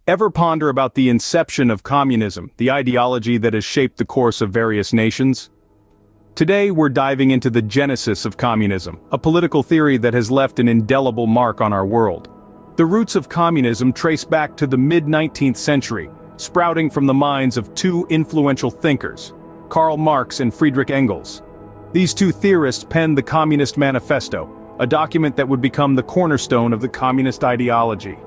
Ever ponder about the inception of communism, the ideology that has shaped the course of various nations? Today we're diving into the genesis of communism, a political theory that has left an indelible mark on our world. The roots of communism trace back to the mid-19th century, sprouting from the minds of two influential thinkers, Karl Marx and Friedrich Engels. These two theorists penned the Communist Manifesto, a document that would become the cornerstone of the communist ideology.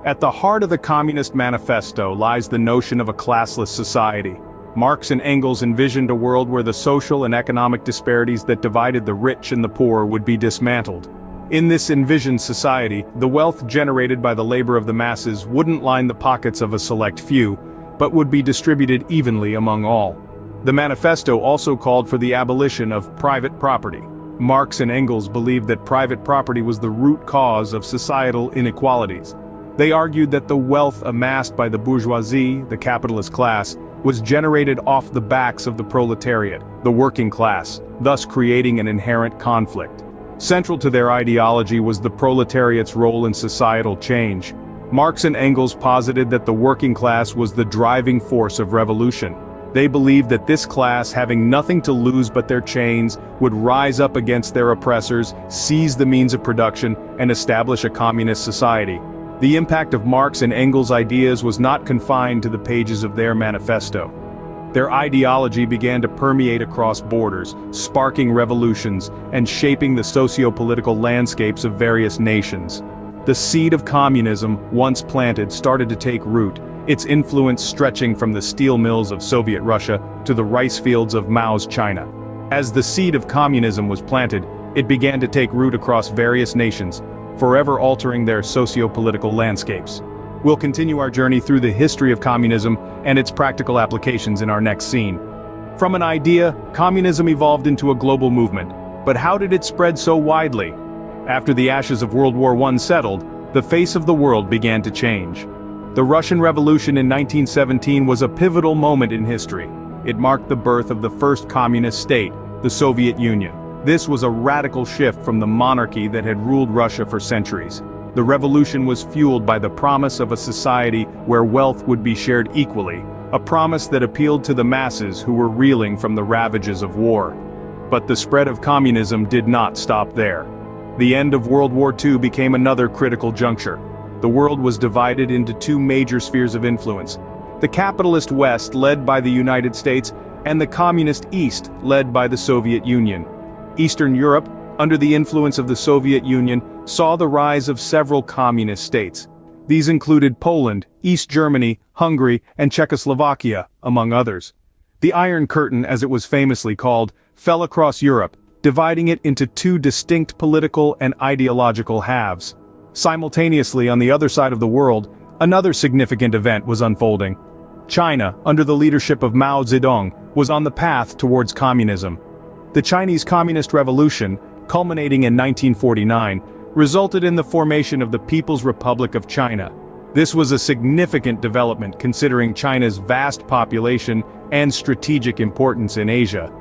At the heart of the Communist Manifesto lies the notion of a classless society. Marx and Engels envisioned a world where the social and economic disparities that divided the rich and the poor would be dismantled. In this envisioned society, the wealth generated by the labor of the masses wouldn't line the pockets of a select few, but would be distributed evenly among all. The manifesto also called for the abolition of private property. Marx and Engels believed that private property was the root cause of societal inequalities. They argued that the wealth amassed by the bourgeoisie, the capitalist class, was generated off the backs of the proletariat, the working class, thus creating an inherent conflict. Central to their ideology was the proletariat's role in societal change. Marx and Engels posited that the working class was the driving force of revolution. They believed that this class, having nothing to lose but their chains, would rise up against their oppressors, seize the means of production, and establish a communist society. The impact of Marx and Engels' ideas was not confined to the pages of their manifesto. Their ideology began to permeate across borders, sparking revolutions and shaping the socio-political landscapes of various nations. The seed of communism, once planted, started to take root, its influence stretching from the steel mills of Soviet Russia to the rice fields of Mao's China. As the seed of communism was planted, it began to take root across various nations, forever altering their socio-political landscapes. We'll continue our journey through the history of communism and its practical applications in our next scene. From an idea, communism evolved into a global movement. But how did it spread so widely? After the ashes of World War I settled, the face of the world began to change. The Russian Revolution in 1917 was a pivotal moment in history. It marked the birth of the first communist state, the Soviet Union. This was a radical shift from the monarchy that had ruled Russia for centuries. The revolution was fueled by the promise of a society where wealth would be shared equally, a promise that appealed to the masses who were reeling from the ravages of war. But the spread of communism did not stop there. The end of World War II became another critical juncture. The world was divided into two major spheres of influence: the capitalist West, led by the United States, and the communist East, led by the Soviet Union. Eastern Europe, under the influence of the Soviet Union, saw the rise of several communist states. These included Poland, East Germany, Hungary, and Czechoslovakia, among others. The Iron Curtain, as it was famously called, fell across Europe, dividing it into two distinct political and ideological halves. Simultaneously, on the other side of the world, another significant event was unfolding. China, under the leadership of Mao Zedong, was on the path towards communism. The Chinese Communist Revolution, culminating in 1949, resulted in the formation of the People's Republic of China. This was a significant development considering China's vast population and strategic importance in Asia.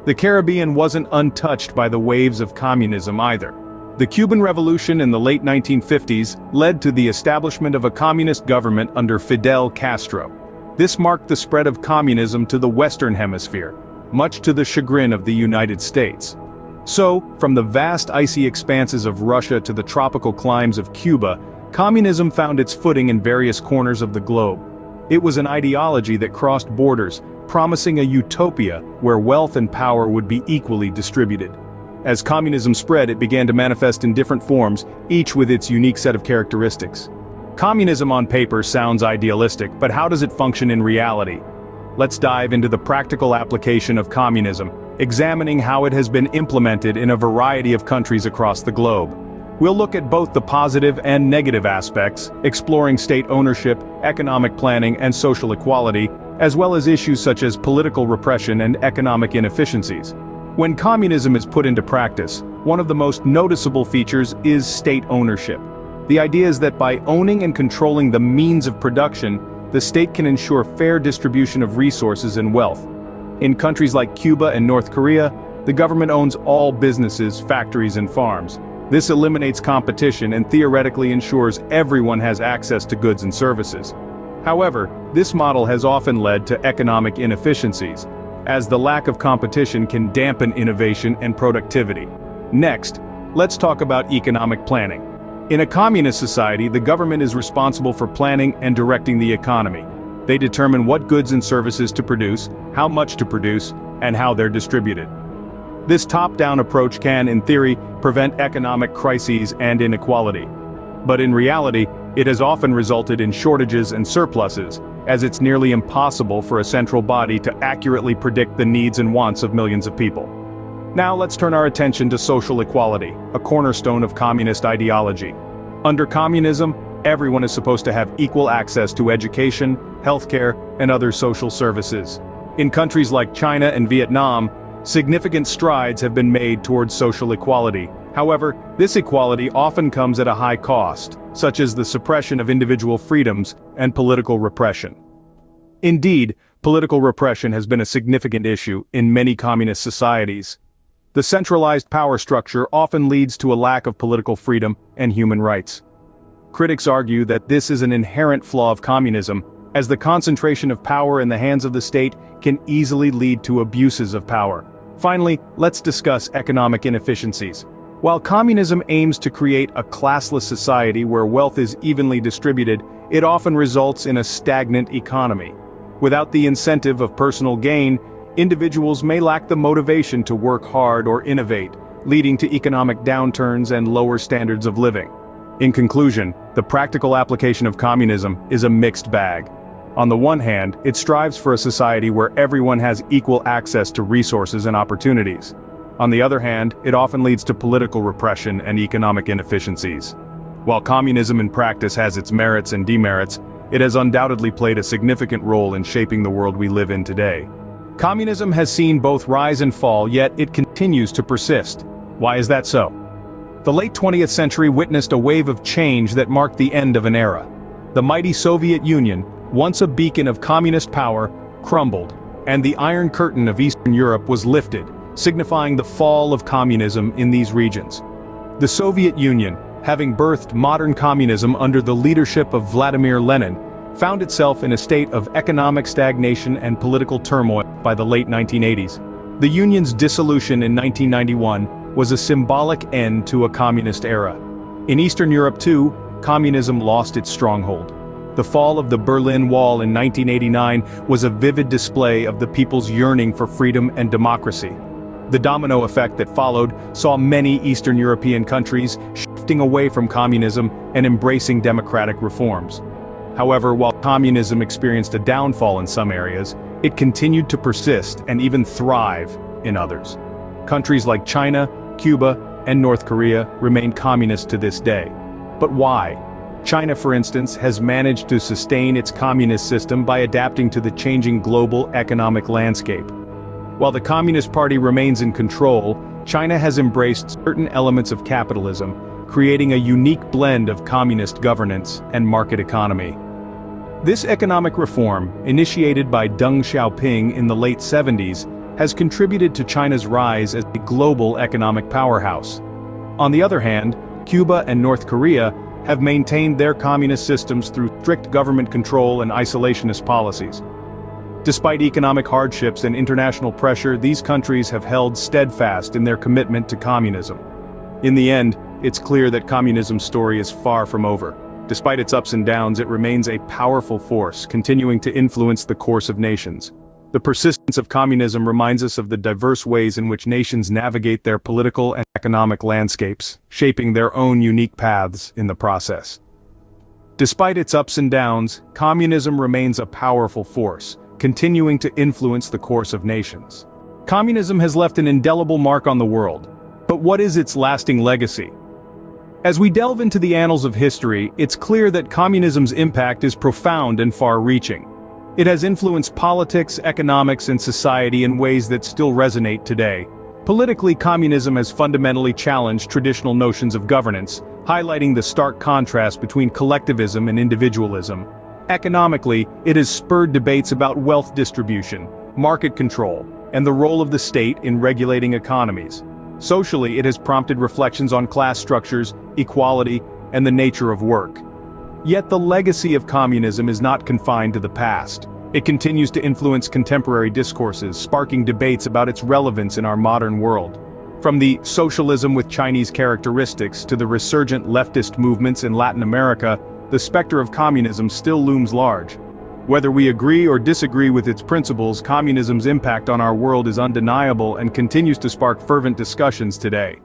The Caribbean wasn't untouched by the waves of communism either. The Cuban Revolution in the late 1950s led to the establishment of a communist government under Fidel Castro. This marked the spread of communism to the Western Hemisphere, much to the chagrin of the United States. So, from the vast icy expanses of Russia to the tropical climes of Cuba, communism found its footing in various corners of the globe. It was an ideology that crossed borders, promising a utopia where wealth and power would be equally distributed. As communism spread, it began to manifest in different forms, each with its unique set of characteristics. Communism on paper sounds idealistic, but how does it function in reality? Let's dive into the practical application of communism, examining how it has been implemented in a variety of countries across the globe. We'll look at both the positive and negative aspects, exploring state ownership, economic planning, and social equality, as well as issues such as political repression and economic inefficiencies. When communism is put into practice, one of the most noticeable features is state ownership. The idea is that by owning and controlling the means of production, the state can ensure fair distribution of resources and wealth. In countries like Cuba and North Korea, the government owns all businesses, factories, and farms. This eliminates competition and theoretically ensures everyone has access to goods and services. However, this model has often led to economic inefficiencies, as the lack of competition can dampen innovation and productivity. Next, let's talk about economic planning. In a communist society, the government is responsible for planning and directing the economy. They determine what goods and services to produce, how much to produce, and how they're distributed. This top-down approach can, in theory, prevent economic crises and inequality. But in reality, it has often resulted in shortages and surpluses, as it's nearly impossible for a central body to accurately predict the needs and wants of millions of people. Now let's turn our attention to social equality, a cornerstone of communist ideology. Under communism, everyone is supposed to have equal access to education, healthcare, and other social services. In countries like China and Vietnam, significant strides have been made towards social equality. However, this equality often comes at a high cost, such as the suppression of individual freedoms and political repression. Indeed, political repression has been a significant issue in many communist societies. The centralized power structure often leads to a lack of political freedom and human rights. Critics argue that this is an inherent flaw of communism, as the concentration of power in the hands of the state can easily lead to abuses of power. Finally, let's discuss economic inefficiencies. While communism aims to create a classless society where wealth is evenly distributed, it often results in a stagnant economy. Without the incentive of personal gain, individuals may lack the motivation to work hard or innovate, leading to economic downturns and lower standards of living. In conclusion, the practical application of communism is a mixed bag. On the one hand, it strives for a society where everyone has equal access to resources and opportunities. On the other hand, it often leads to political repression and economic inefficiencies. While communism in practice has its merits and demerits, it has undoubtedly played a significant role in shaping the world we live in today. Communism has seen both rise and fall, yet it continues to persist. Why is that so? The late 20th century witnessed a wave of change that marked the end of an era. The mighty Soviet Union, once a beacon of communist power, crumbled, and the Iron Curtain of Eastern Europe was lifted, signifying the fall of communism in these regions. The Soviet Union, having birthed modern communism under the leadership of Vladimir Lenin, found itself in a state of economic stagnation and political turmoil by the late 1980s. The Union's dissolution in 1991 was a symbolic end to a communist era. In Eastern Europe too, communism lost its stronghold. The fall of the Berlin Wall in 1989 was a vivid display of the people's yearning for freedom and democracy. The domino effect that followed saw many Eastern European countries shifting away from communism and embracing democratic reforms. However, while communism experienced a downfall in some areas, it continued to persist and even thrive in others. Countries like China, Cuba, and North Korea remain communist to this day. But why? China, for instance, has managed to sustain its communist system by adapting to the changing global economic landscape. While the Communist Party remains in control, China has embraced certain elements of capitalism, creating a unique blend of communist governance and market economy. This economic reform, initiated by Deng Xiaoping in the late 70s, has contributed to China's rise as a global economic powerhouse. On the other hand, Cuba and North Korea have maintained their communist systems through strict government control and isolationist policies. Despite economic hardships and international pressure, these countries have held steadfast in their commitment to communism. In the end, it's clear that communism's story is far from over. Despite its ups and downs, it remains a powerful force, continuing to influence the course of nations. The persistence of communism reminds us of the diverse ways in which nations navigate their political and economic landscapes, shaping their own unique paths in the process. Despite its ups and downs, communism remains a powerful force, continuing to influence the course of nations. Communism has left an indelible mark on the world. But what is its lasting legacy? As we delve into the annals of history, it's clear that communism's impact is profound and far-reaching. It has influenced politics, economics, and society in ways that still resonate today. Politically, communism has fundamentally challenged traditional notions of governance, highlighting the stark contrast between collectivism and individualism. Economically, it has spurred debates about wealth distribution, market control, and the role of the state in regulating economies. Socially, it has prompted reflections on class structures, equality, and the nature of work. Yet the legacy of communism is not confined to the past. It continues to influence contemporary discourses, sparking debates about its relevance in our modern world. From the socialism with Chinese characteristics to the resurgent leftist movements in Latin America, the specter of communism still looms large. Whether we agree or disagree with its principles, communism's impact on our world is undeniable and continues to spark fervent discussions today.